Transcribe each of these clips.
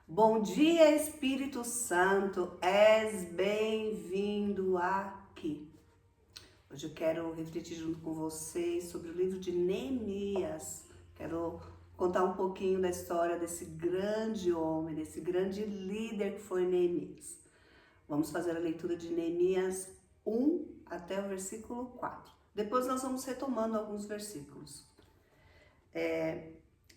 Bom dia, Espírito Santo, és bem-vindo aqui. Hoje eu quero refletir junto com vocês sobre o livro de Neemias. Quero contar um pouquinho da história desse grande homem, desse grande líder que foi Neemias. Vamos fazer a leitura de Neemias 1 até o versículo 4. Depois nós vamos retomando alguns versículos.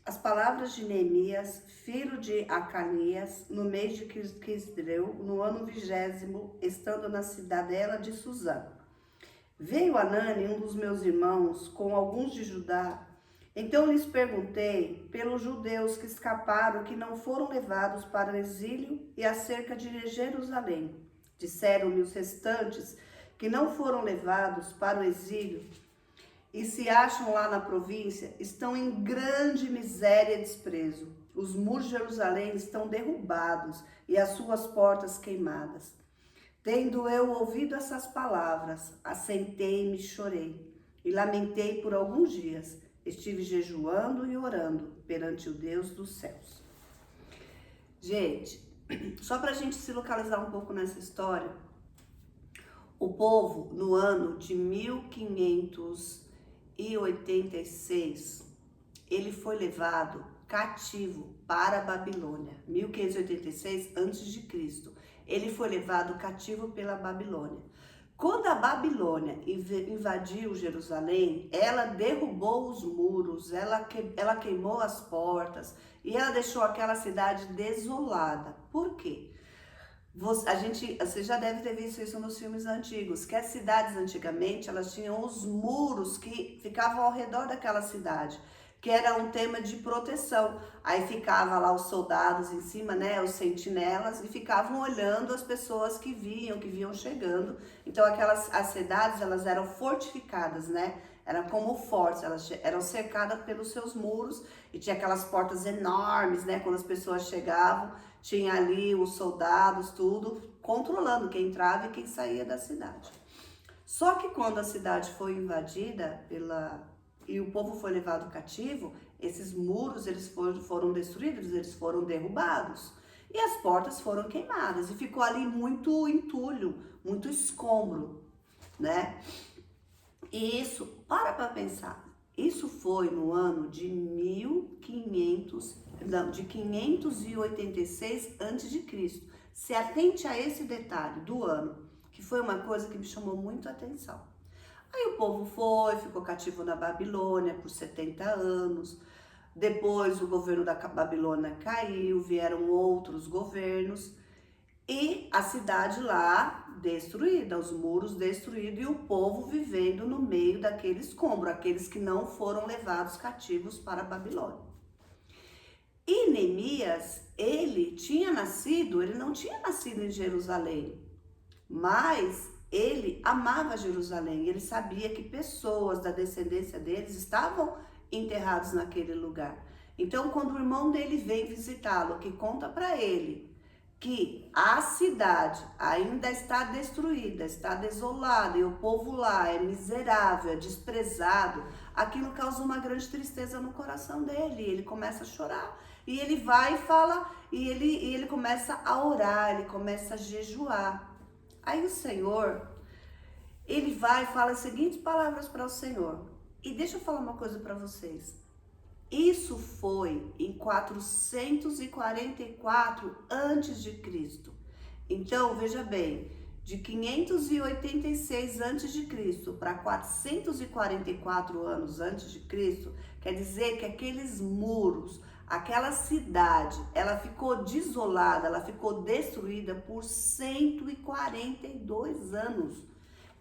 As palavras de Neemias, filho de Acanias, no mês de Quisleu, no ano 20º, estando na cidadela de Suzã. Veio Anani, um dos meus irmãos, com alguns de Judá. Então lhes perguntei pelos judeus que escaparam, que não foram levados para o exílio, e acerca de Jerusalém. Disseram-me os restantes que não foram levados para o exílio e se acham lá na província, estão em grande miséria e desprezo. Os muros de Jerusalém estão derrubados e as suas portas queimadas. Tendo eu ouvido essas palavras, assentei-me e chorei, e lamentei por alguns dias. Estive jejuando e orando perante o Deus dos céus. Gente, só para a gente se localizar um pouco nessa história, o povo, no ano de 1586, ele foi levado cativo para a Babilônia. 1586 a.C. Ele foi levado cativo pela Babilônia. Quando a Babilônia invadiu Jerusalém, ela derrubou os muros, ela queimou as portas e ela deixou aquela cidade desolada. Por quê? Você já deve ter visto isso nos filmes antigos, que as cidades antigamente, elas tinham os muros que ficavam ao redor daquela cidade, que era um tema de proteção. Aí ficava lá os soldados em cima, né, os sentinelas, e ficavam olhando as pessoas que vinham chegando. Então as cidades, elas eram fortificadas, né? Eram como fortes, elas eram cercadas pelos seus muros e tinha aquelas portas enormes, né? Quando as pessoas chegavam, tinha ali os soldados, tudo, controlando quem entrava e quem saía da cidade. Só que quando a cidade foi invadida e o povo foi levado cativo, esses muros eles foram destruídos, eles foram derrubados. E as portas foram queimadas e ficou ali muito entulho, muito escombro, né? E isso, para pensar, isso foi no ano de 586 a.C. Se atente a esse detalhe do ano, que foi uma coisa que me chamou muito a atenção. Aí o povo ficou cativo na Babilônia por 70 anos. Depois o governo da Babilônia caiu, vieram outros governos. E a cidade lá destruída, os muros destruídos e o povo vivendo no meio daquele escombro, aqueles que não foram levados cativos para a Babilônia. E Neemias, ele não tinha nascido em Jerusalém, mas ele amava Jerusalém, ele sabia que pessoas da descendência deles estavam enterrados naquele lugar. Então, quando o irmão dele vem visitá-lo, que conta para ele que a cidade ainda está destruída, está desolada e o povo lá é miserável, é desprezado, aquilo causa uma grande tristeza no coração dele. Ele começa a chorar e ele vai e fala, e ele começa a orar, ele começa a jejuar. Aí o Senhor, ele vai e fala as seguintes palavras para o Senhor. E deixa eu falar uma coisa para vocês. Isso foi em 444 a.C. Então, veja bem, de 586 a.C. para 444 anos antes de Cristo, quer dizer que aqueles muros, aquela cidade, ela ficou desolada, ela ficou destruída por 142 anos.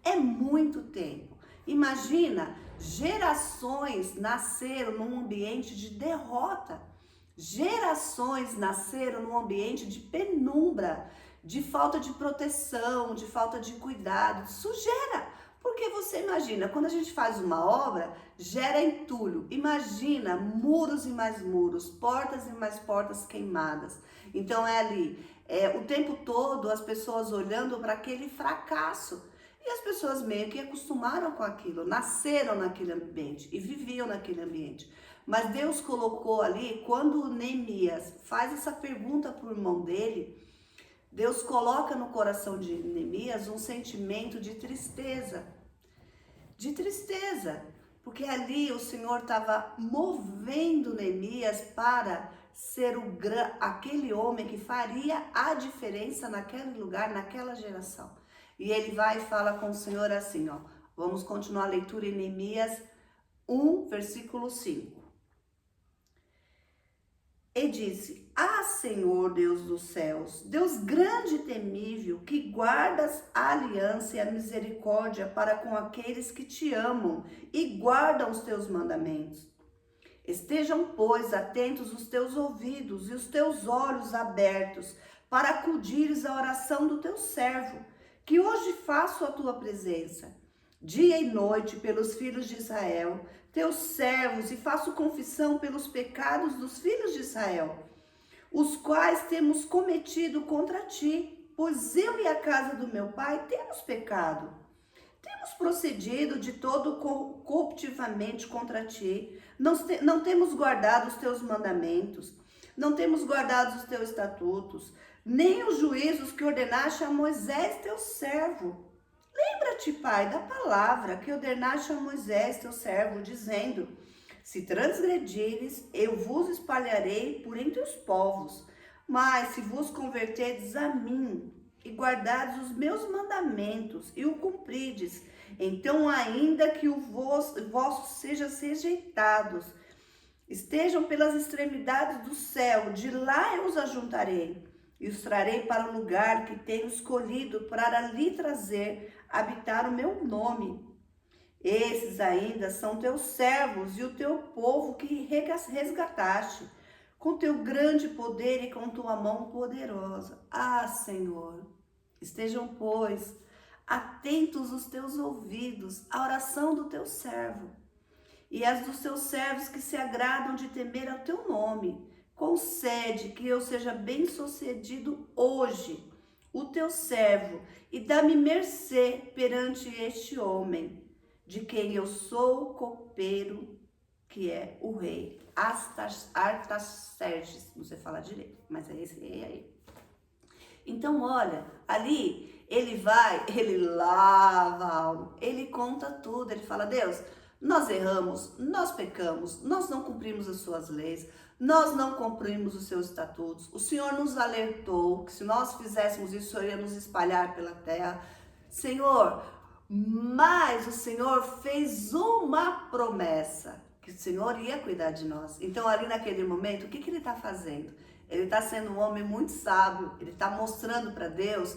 É muito tempo. Imagina, gerações nasceram num ambiente de derrota. Gerações nasceram num ambiente de penumbra, de falta de proteção, de falta de cuidado, sujeira. Porque você imagina, quando a gente faz uma obra, gera entulho. Imagina muros e mais muros, portas e mais portas queimadas. Então é ali, o tempo todo as pessoas olhando para aquele fracasso. E as pessoas meio que acostumaram com aquilo, nasceram naquele ambiente e viviam naquele ambiente. Mas Deus colocou ali, quando Neemias faz essa pergunta para o irmão dele, Deus coloca no coração de Neemias um sentimento de tristeza. De tristeza, porque ali o Senhor estava movendo Neemias para ser aquele homem que faria a diferença naquele lugar, naquela geração. E ele vai e fala com o Senhor assim, ó. Vamos continuar a leitura em Neemias 1, versículo 5. E disse: Ah, Senhor Deus dos céus, Deus grande e temível, que guardas a aliança e a misericórdia para com aqueles que te amam e guardam os teus mandamentos. Estejam, pois, atentos os teus ouvidos e os teus olhos abertos para acudires à oração do teu servo, que hoje faço a tua presença, dia e noite pelos filhos de Israel, teus servos, e faço confissão pelos pecados dos filhos de Israel, os quais temos cometido contra ti, pois eu e a casa do meu pai temos pecado. Temos procedido de todo corruptivamente contra ti, não temos guardado os teus mandamentos, não temos guardado os teus estatutos, nem os juízos que ordenaste a Moisés, teu servo. Lembra-te, Pai, da palavra que ordenaste a Moisés, teu servo, dizendo: se transgredires, eu vos espalharei por entre os povos. Mas se vos converterdes a mim e guardardes os meus mandamentos e o cumprides, então ainda que o vosso sejam rejeitados, estejam pelas extremidades do céu, de lá eu os ajuntarei e os trarei para o lugar que tenho escolhido para ali trazer, habitar o meu nome. Esses ainda são teus servos e o teu povo que resgataste, com teu grande poder e com tua mão poderosa. Ah, Senhor, estejam, pois, atentos os teus ouvidos à oração do teu servo e as dos teus servos que se agradam de temer ao teu nome. Concede que eu seja bem-sucedido hoje, o teu servo, e dá-me mercê perante este homem, de quem eu sou copeiro, que é o rei Artaxerxes. Não sei falar direito, mas é esse rei aí. Então, olha, ali ele vai, ele lava a alma, ele conta tudo, ele fala: Deus, nós erramos, nós pecamos, nós não cumprimos as suas leis, nós não cumprimos os seus estatutos. O Senhor nos alertou que se nós fizéssemos isso, o Senhor ia nos espalhar pela terra. Senhor, mas o Senhor fez uma promessa, que o Senhor ia cuidar de nós. Então, ali naquele momento, o que ele está fazendo? Ele está sendo um homem muito sábio, ele está mostrando para Deus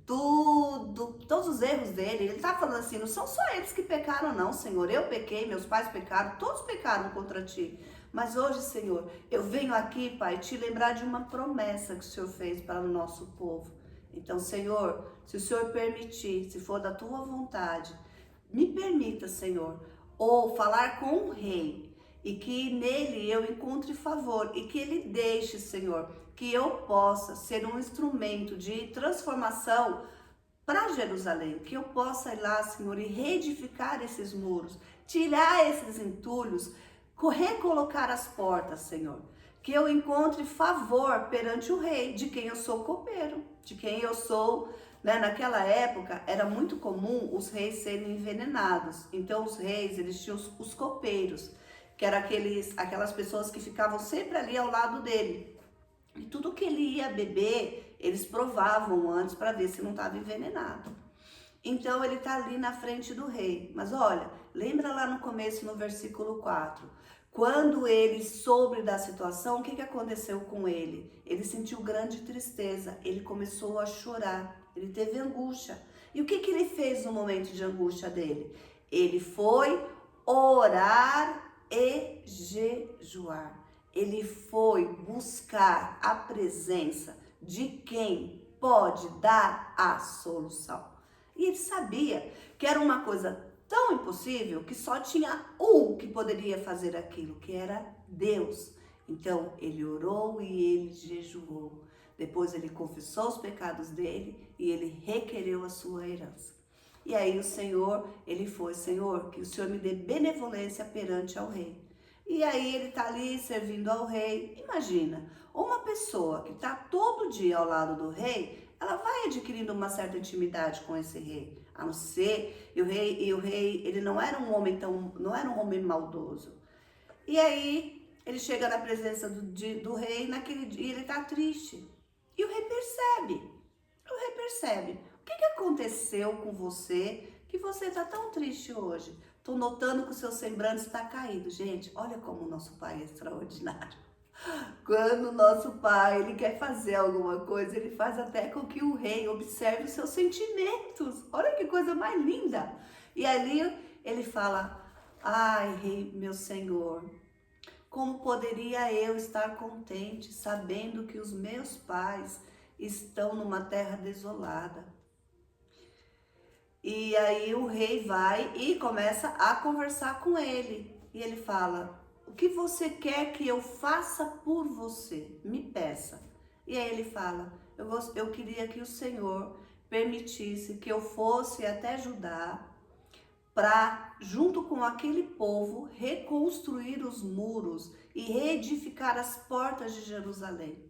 todos os erros dele. Ele está falando assim: não são só eles que pecaram, não, Senhor. Eu pequei, meus pais pecaram, todos pecaram contra ti. Mas hoje, Senhor, eu venho aqui, Pai, te lembrar de uma promessa que o Senhor fez para o nosso povo. Então, Senhor, se o Senhor permitir, se for da tua vontade, me permita, Senhor, ou falar com o rei, e que nele eu encontre favor, e que ele deixe, Senhor, que eu possa ser um instrumento de transformação para Jerusalém, que eu possa ir lá, Senhor, e reedificar esses muros, tirar esses entulhos, recolocar as portas, Senhor, que eu encontre favor perante o rei, de quem eu sou copeiro, de quem eu sou, né? Naquela época era muito comum os reis serem envenenados, então os reis, eles tinham os copeiros, que eram aquelas pessoas que ficavam sempre ali ao lado dele, e tudo que ele ia beber, eles provavam antes para ver se não estava envenenado. Então ele está ali na frente do rei, mas olha, lembra lá no começo, no versículo 4, quando ele soube da situação, o que aconteceu com ele? Ele sentiu grande tristeza, ele começou a chorar, ele teve angústia. E o que ele fez no momento de angústia dele? Ele foi orar e jejuar. Ele foi buscar a presença de quem pode dar a solução. E ele sabia que era uma coisa tão impossível que só tinha um que poderia fazer aquilo, que era Deus. Então ele orou e ele jejuou. Depois ele confessou os pecados dele e ele requereu a sua herança. E aí o Senhor, ele foi: Senhor, que o Senhor me dê benevolência perante ao rei. E aí ele está ali servindo ao rei. Imagina, uma pessoa que está todo dia ao lado do rei, ela vai adquirindo uma certa intimidade com esse rei. A não ser, e o rei, ele não era um homem não era um homem maldoso. E aí ele chega na presença do rei, naquele dia ele está triste. E o rei percebe. O que aconteceu com você que você está tão triste hoje? Estou notando que o seu semblante está caído. Gente, olha como o nosso pai é extraordinário. Quando o nosso pai ele quer fazer alguma coisa, ele faz até com que o rei observe os seus sentimentos. Olha que coisa mais linda. E ali ele fala, ai, rei, meu senhor, como poderia eu estar contente sabendo que os meus pais estão numa terra desolada? E aí o rei vai e começa a conversar com ele. E ele fala, o que você quer que eu faça por você? Me peça. E aí ele fala, eu queria que o Senhor permitisse que eu fosse até Judá para, junto com aquele povo, reconstruir os muros e reedificar as portas de Jerusalém.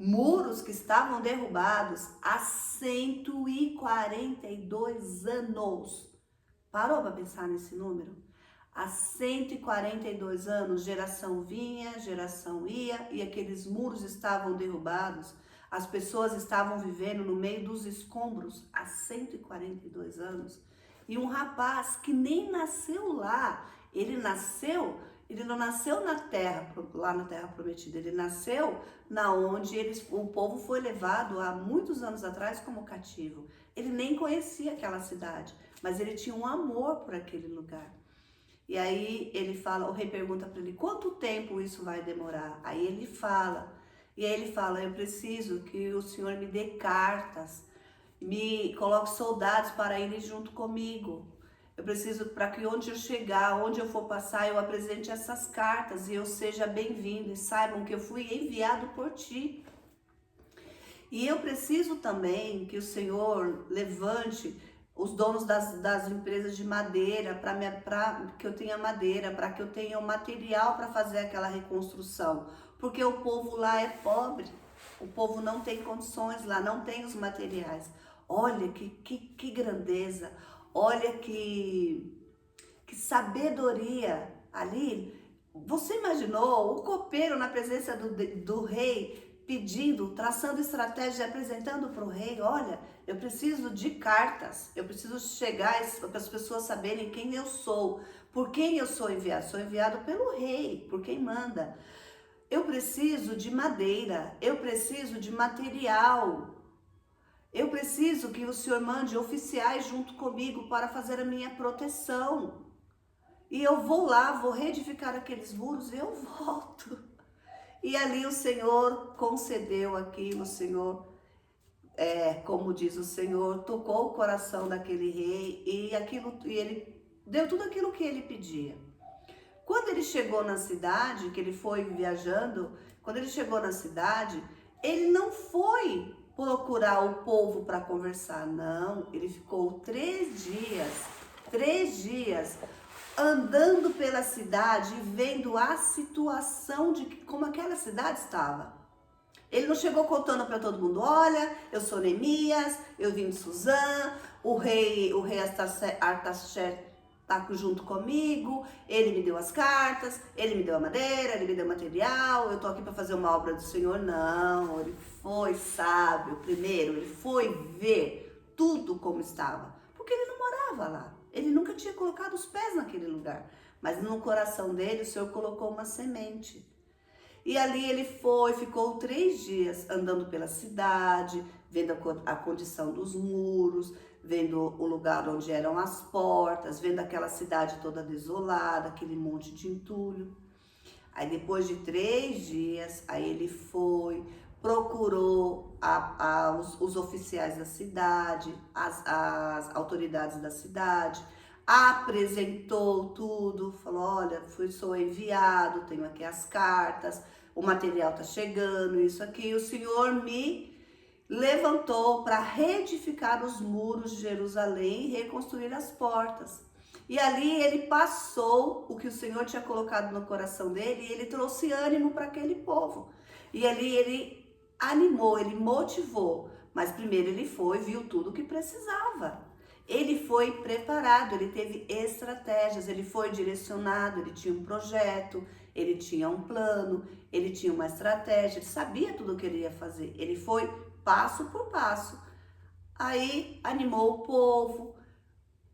Muros que estavam derrubados há 142 anos. Parou para pensar nesse número? Há 142 anos, geração vinha, geração ia, e aqueles muros estavam derrubados. As pessoas estavam vivendo no meio dos escombros há 142 anos. E um rapaz que nem nasceu lá, ele não nasceu na terra, lá na terra prometida, ele nasceu na onde o povo foi levado há muitos anos atrás como cativo. Ele nem conhecia aquela cidade, mas ele tinha um amor por aquele lugar. E aí ele fala, o rei pergunta para ele, quanto tempo isso vai demorar? Aí ele fala, eu preciso que o senhor me dê cartas, me coloque soldados para irem junto comigo. Eu preciso para que onde eu chegar, onde eu for passar, eu apresente essas cartas e eu seja bem-vindo e saibam que eu fui enviado por ti. E eu preciso também que o Senhor levante os donos das empresas de madeira, para que eu tenha madeira, para que eu tenha o material para fazer aquela reconstrução. Porque o povo lá é pobre, o povo não tem condições lá, não tem os materiais. Olha que grandeza, olha que sabedoria ali. Você imaginou o copeiro na presença do rei, pedindo, traçando estratégia, apresentando para o rei, olha, eu preciso de cartas, eu preciso chegar para as pessoas saberem quem eu sou, por quem eu sou enviado pelo rei, por quem manda. Eu preciso de madeira, eu preciso de material, eu preciso que o Senhor mande oficiais junto comigo para fazer a minha proteção. E eu vou lá, vou reedificar aqueles muros e eu volto. E ali o Senhor concedeu aquilo, o Senhor, como diz o Senhor, tocou o coração daquele rei e ele deu tudo aquilo que ele pedia. Quando ele chegou na cidade, que ele foi viajando, quando ele chegou na cidade, ele não foi procurar o povo para conversar, não. Ele ficou 3 dias, andando pela cidade, vendo a situação de como aquela cidade estava. Ele não chegou contando para todo mundo, olha, eu sou Neemias, eu vim de Suzã, o rei Artaxerxes está junto comigo, ele me deu as cartas, ele me deu a madeira, ele me deu o material, eu tô aqui para fazer uma obra do Senhor. Não, ele foi sábio. Primeiro, ele foi ver tudo como estava, porque ele não morava lá, ele nunca tinha colocado os pés naquele lugar, mas no coração dele o Senhor colocou uma semente. E ali ele ficou 3 dias andando pela cidade, vendo a condição dos muros, vendo o lugar onde eram as portas, vendo aquela cidade toda desolada, aquele monte de entulho. Aí depois de 3 dias, aí ele procurou os oficiais da cidade, as autoridades da cidade, apresentou tudo, falou, olha, sou enviado, tenho aqui as cartas, o material está chegando, isso aqui, o Senhor me levantou para reedificar os muros de Jerusalém e reconstruir as portas. E ali ele passou o que o Senhor tinha colocado no coração dele e ele trouxe ânimo para aquele povo. E ali ele animou, ele motivou. Mas primeiro ele foi, viu tudo o que precisava. Ele foi preparado, ele teve estratégias, ele foi direcionado, ele tinha um projeto, ele tinha um plano, ele tinha uma estratégia, ele sabia tudo o que ele ia fazer. Ele foi passo por passo. Aí animou o povo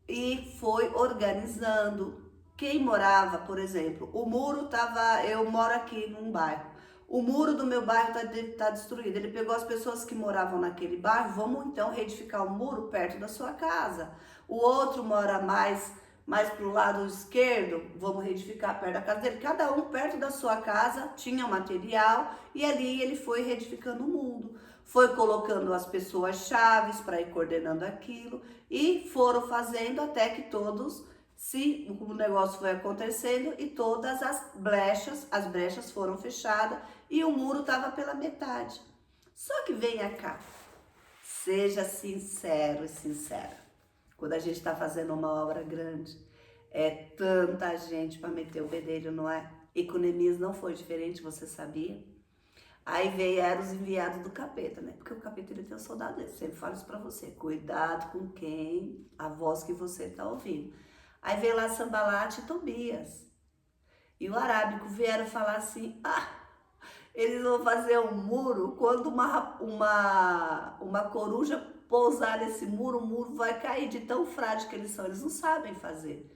e foi organizando. Quem morava, por exemplo, o muro tava, eu moro aqui num bairro. O muro do meu bairro tá destruído. Ele pegou as pessoas que moravam naquele bairro, vamos então reedificar o muro perto da sua casa. O outro mora mais pro lado esquerdo, vamos reedificar perto da casa dele. Cada um perto da sua casa tinha material e ali ele foi reedificando o mundo. Foi colocando as pessoas chaves para ir coordenando aquilo e foram fazendo até que todos, se o negócio foi acontecendo e todas as brechas foram fechadas e o muro estava pela metade. Só que venha cá, seja sincero e sincera. Quando a gente está fazendo uma obra grande, é tanta gente para meter o bedelho, não é? E com Neemias não foi diferente, você sabia? Aí vieram os enviados do capeta, né? Porque o capeta ele tem um soldado dele. Sempre falo isso pra você. Cuidado com a voz que você tá ouvindo. Aí veio lá Sanbalate e Tobias. E o arábico vieram falar assim, eles vão fazer um muro, quando uma coruja pousar nesse muro, o muro vai cair de tão frágil que eles são. Eles não sabem fazer.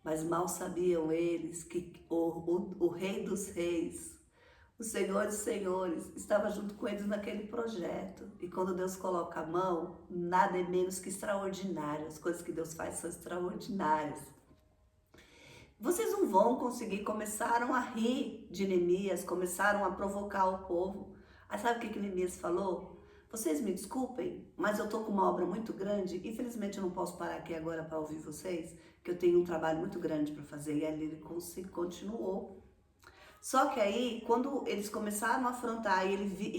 Mas mal sabiam eles que o rei dos reis, o Senhor dos senhores, estava junto com eles naquele projeto. E quando Deus coloca a mão, nada é menos que extraordinário. As coisas que Deus faz são extraordinárias. Vocês não vão conseguir, começaram a rir de Neemias, começaram a provocar o povo. Aí sabe o que Neemias falou? Vocês me desculpem, mas eu tô com uma obra muito grande. Infelizmente eu não posso parar aqui agora para ouvir vocês, que eu tenho um trabalho muito grande para fazer. E ali ele continuou. Só que aí, quando eles começaram a afrontar e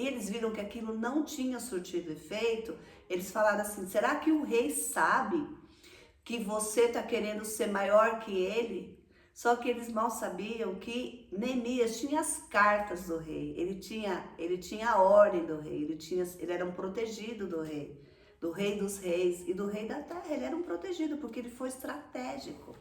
eles viram que aquilo não tinha surtido efeito, eles falaram assim, será que o rei sabe que você está querendo ser maior que ele? Só que eles mal sabiam que Neemias tinha as cartas do rei, ele tinha a ordem do rei, ele era um protegido do rei dos reis e do rei da terra. Ele era um protegido porque ele foi estratégico.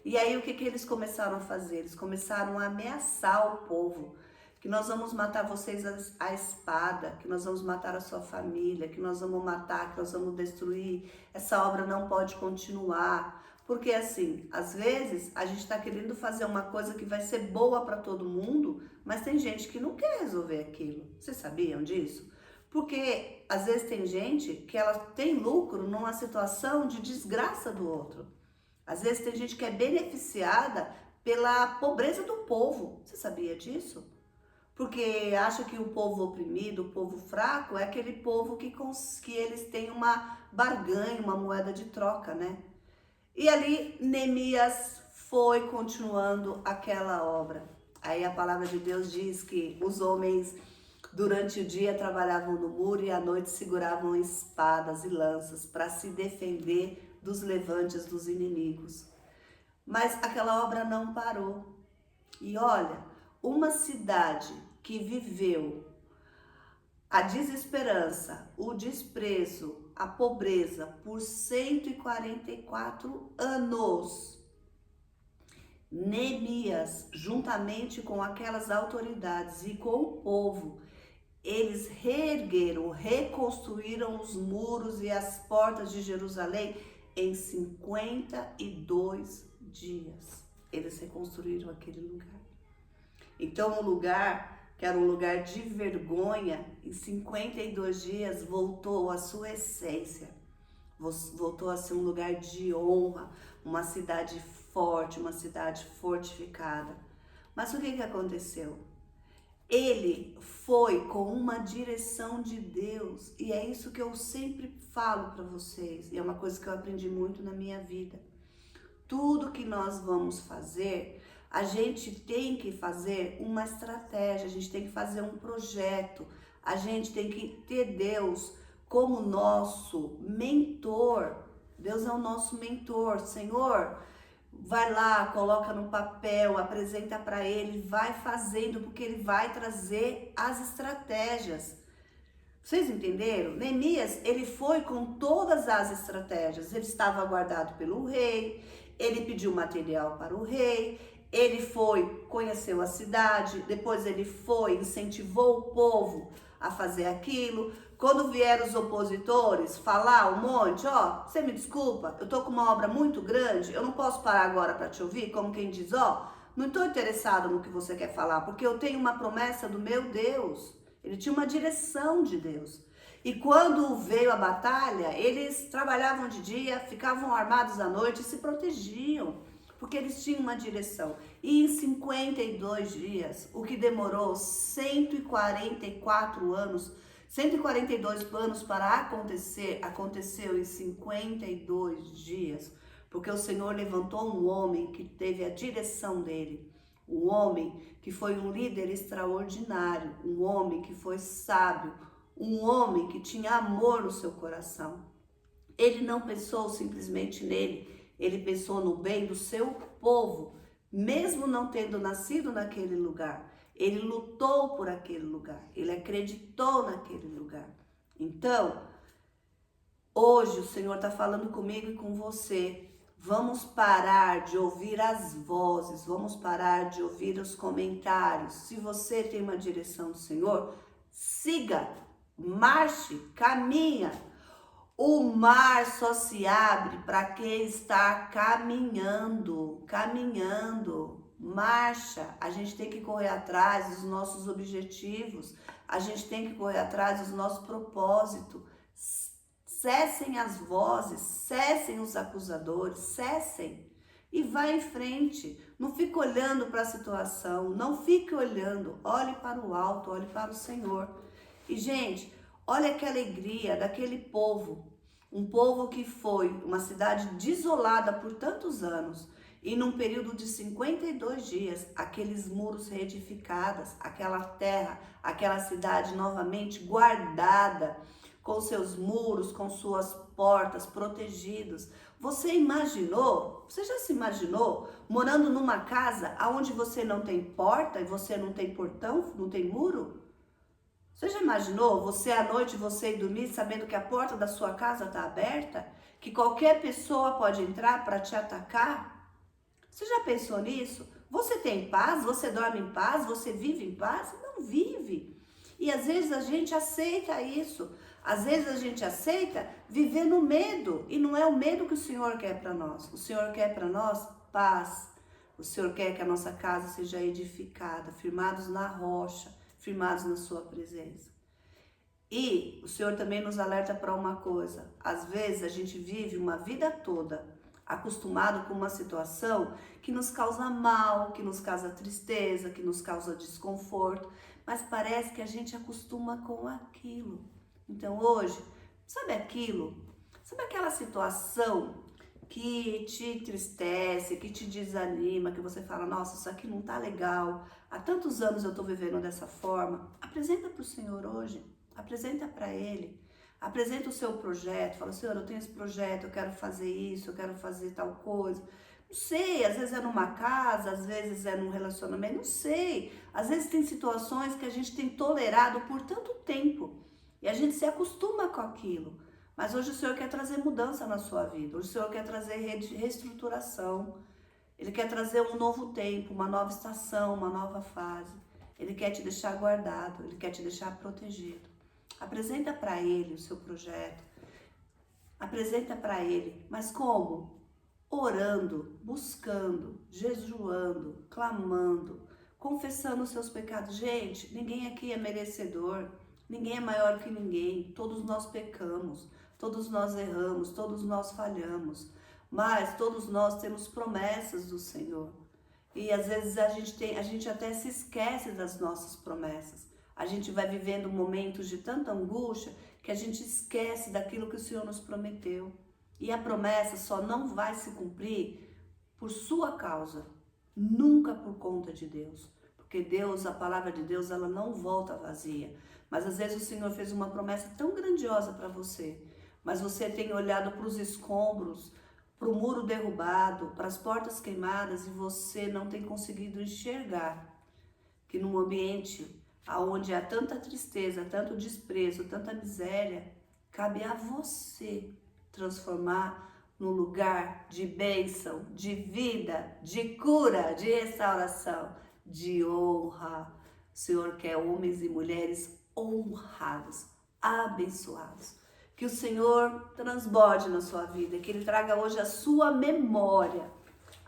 E aí o que eles começaram a fazer? Eles começaram a ameaçar o povo, que nós vamos matar vocês à espada, que nós vamos matar a sua família, que nós vamos matar, que nós vamos destruir, essa obra não pode continuar. Porque assim, às vezes a gente está querendo fazer uma coisa que vai ser boa para todo mundo, mas tem gente que não quer resolver aquilo. Vocês sabiam disso? Porque às vezes tem gente que ela tem lucro numa situação de desgraça do outro. Às vezes tem gente que é beneficiada pela pobreza do povo. Você sabia disso? Porque acha que o povo oprimido, o povo fraco, é aquele povo que eles têm uma barganha, uma moeda de troca, né? E ali Neemias foi continuando aquela obra. Aí a palavra de Deus diz que os homens durante o dia trabalhavam no muro e à noite seguravam espadas e lanças para se defender dos levantes dos inimigos. Mas aquela obra não parou. E olha, uma cidade que viveu a desesperança, o desprezo, a pobreza por 144 anos. Neemias, juntamente com aquelas autoridades e com o povo, eles reergueram, reconstruíram os muros e as portas de Jerusalém em 52 dias. Eles reconstruíram aquele lugar. Então, um lugar que era um lugar de vergonha, em 52 dias voltou à sua essência. Voltou a ser um lugar de honra, uma cidade forte, uma cidade fortificada. Mas o que aconteceu? Ele foi com uma direção de Deus, e é isso que eu sempre falo para vocês, e é uma coisa que eu aprendi muito na minha vida. Tudo que nós vamos fazer, a gente tem que fazer uma estratégia, a gente tem que fazer um projeto, a gente tem que ter Deus como nosso mentor. Deus é o nosso mentor. Senhor, Vai lá, coloca no papel, apresenta para ele, vai fazendo, porque ele vai trazer as estratégias. Vocês entenderam? Neemias, ele foi com todas as estratégias. Ele estava guardado pelo rei, ele pediu material para o rei, ele foi, conheceu a cidade, depois ele foi, incentivou o povo a fazer aquilo. Quando vieram os opositores falar um monte, ó, você me desculpa, eu tô com uma obra muito grande, eu não posso parar agora para te ouvir, como quem diz, ó, não estou interessado no que você quer falar, porque eu tenho uma promessa do meu Deus. Ele tinha uma direção de Deus. E quando veio a batalha, eles trabalhavam de dia, ficavam armados à noite e se protegiam, porque eles tinham uma direção. E em 52 dias, o que demorou 144 anos, 142 anos para acontecer, aconteceu em 52 dias, porque o Senhor levantou um homem que teve a direção dele, um homem que foi um líder extraordinário, um homem que foi sábio, um homem que tinha amor no seu coração. Ele não pensou simplesmente nele, ele pensou no bem do seu povo, mesmo não tendo nascido naquele lugar. Ele lutou por aquele lugar, ele acreditou naquele lugar. Então, hoje o Senhor está falando comigo e com você. Vamos parar de ouvir as vozes, vamos parar de ouvir os comentários. Se você tem uma direção do Senhor, siga, marche, caminha. O mar só se abre para quem está caminhando, caminhando. Marcha, a gente tem que correr atrás dos nossos objetivos, a gente tem que correr atrás dos nossos propósitos. Cessem as vozes, cessem os acusadores, cessem e vá em frente. Não fique olhando para a situação, não fique olhando, olhe para o alto, olhe para o Senhor. E gente, olha que alegria daquele povo, um povo que foi uma cidade desolada por tantos anos e num período de 52 dias, aqueles muros reedificados, aquela terra, aquela cidade novamente guardada, com seus muros, com suas portas protegidos. Você imaginou, você já se imaginou morando numa casa onde você não tem porta e você não tem portão, não tem muro? Você já imaginou você à noite, você ir dormir sabendo que a porta da sua casa está aberta? Que qualquer pessoa pode entrar para te atacar? Você já pensou nisso? Você tem paz? Você dorme em paz? Você vive em paz? Não vive. E às vezes a gente aceita isso. Às vezes a gente aceita viver no medo. E não é o medo que o Senhor quer para nós. O Senhor quer para nós paz. O Senhor quer que a nossa casa seja edificada, firmados na rocha, firmados na sua presença. E o Senhor também nos alerta para uma coisa. Às vezes a gente vive uma vida toda acostumado com uma situação que nos causa mal, que nos causa tristeza, que nos causa desconforto, mas parece que a gente acostuma com aquilo. Então hoje, sabe aquilo? Sabe aquela situação que te entristece, que te desanima, que você fala, nossa, isso aqui não tá legal, há tantos anos eu tô vivendo dessa forma? Apresenta para o Senhor hoje, apresenta para Ele. Apresenta o seu projeto, fala, Senhor, eu tenho esse projeto, eu quero fazer isso, eu quero fazer tal coisa. Não sei, às vezes é numa casa, às vezes é num relacionamento, não sei. Às vezes tem situações que a gente tem tolerado por tanto tempo e a gente se acostuma com aquilo. Mas hoje o Senhor quer trazer mudança na sua vida, hoje o Senhor quer trazer reestruturação, Ele quer trazer um novo tempo, uma nova estação, uma nova fase. Ele quer te deixar guardado, Ele quer te deixar protegido. Apresenta para Ele o seu projeto, apresenta para Ele, mas como? Orando, buscando, jejuando, clamando, confessando os seus pecados. Gente, ninguém aqui é merecedor, ninguém é maior que ninguém, todos nós pecamos, todos nós erramos, todos nós falhamos, mas todos nós temos promessas do Senhor. E às vezes a gente até se esquece das nossas promessas. A gente vai vivendo momentos de tanta angústia que a gente esquece daquilo que o Senhor nos prometeu. E a promessa só não vai se cumprir por sua causa, nunca por conta de Deus. Porque Deus, a palavra de Deus, ela não volta vazia. Mas às vezes o Senhor fez uma promessa tão grandiosa para você, mas você tem olhado para os escombros, para o muro derrubado, para as portas queimadas e você não tem conseguido enxergar que num ambiente onde há tanta tristeza, tanto desprezo, tanta miséria, cabe a você transformar num lugar de bênção, de vida, de cura, de restauração, de honra. O Senhor quer homens e mulheres honrados, abençoados. Que o Senhor transborde na sua vida, que Ele traga hoje a sua memória,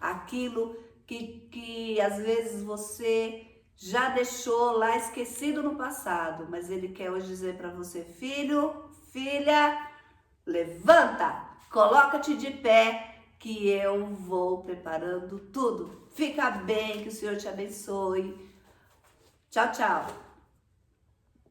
aquilo que às vezes você já deixou lá esquecido no passado, mas Ele quer hoje dizer para você, filho, filha, levanta, coloca-te de pé, que eu vou preparando tudo. Fica bem, que o Senhor te abençoe. Tchau, tchau.